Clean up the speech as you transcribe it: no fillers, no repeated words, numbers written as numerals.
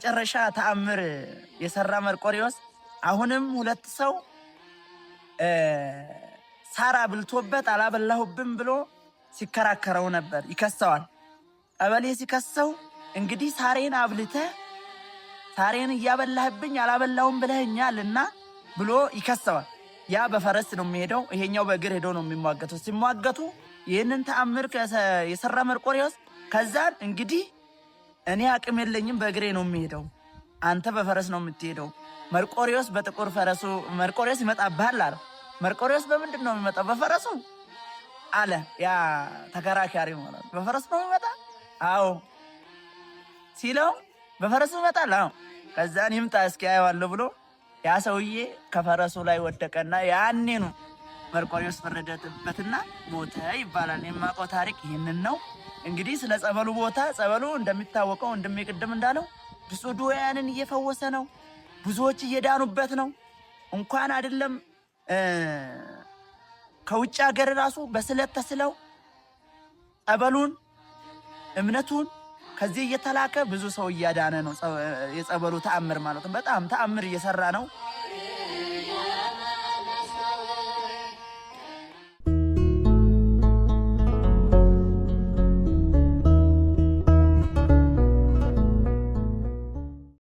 የመጨረሻ ተአምር የሰራ መርቆሬዎስ አሁንም ሁለት ሰው ሳራ ብልቶበት አላበላሁብም ብሎ ሲከራከረው ነበር። ይከሰዋል። ቀበሌ ሲከሰው እንግዲህ ሳሬን አብልተ ሳሬን እያበላህብኝ አላበላሁም ብለህኛልና ብሎ ይከሰዋል። ያ በፈረስ ነው የሚሄደው፣ ይሄኛው በእግር ሄዶ ነው የሚሟገቱ። ሲሟገቱ ይህንን ተአምር የሰራ መርቆሬዎስ ከዛን እንግዲህ እኔ አቅም የለኝም በእግሬ ነው የሚሄደው፣ አንተ በፈረስ ነው የምትሄደው። መርቆሬዎስ በጥቁር ፈረሱ መርቆሬዎስ ይመጣብሃል አለ። መርቆሬዎስ በምንድን ነው የሚመጣው? በፈረሱ አለ። ያ ተከራካሪ ማለት በፈረስ ነው የሚመጣ? አዎ ሲለው በፈረሱ ይመጣል። አዎ ከዛን ይምጣ እስኪ አየዋለሁ ብሎ ያ ሰውዬ ከፈረሱ ላይ ወደቀና ያኔ ነው መርቆሬዎስ ፈረደበትና ሞተ ይባላል። የማውቀው ታሪክ ይህንን ነው። እንግዲህ ስለ ጸበሉ ቦታ ጸበሉ እንደሚታወቀው እንደሚቀደም እንዳለው ብዙ ድውያንን እየፈወሰ ነው። ብዙዎች እየዳኑበት ነው። እንኳን አይደለም ከውጭ ሀገር ራሱ በስለት ተስለው ጸበሉን እምነቱን ከዚህ እየተላከ ብዙ ሰው እያዳነ ነው። የጸበሉ ተአምር ማለት ነው። በጣም ተአምር እየሰራ ነው።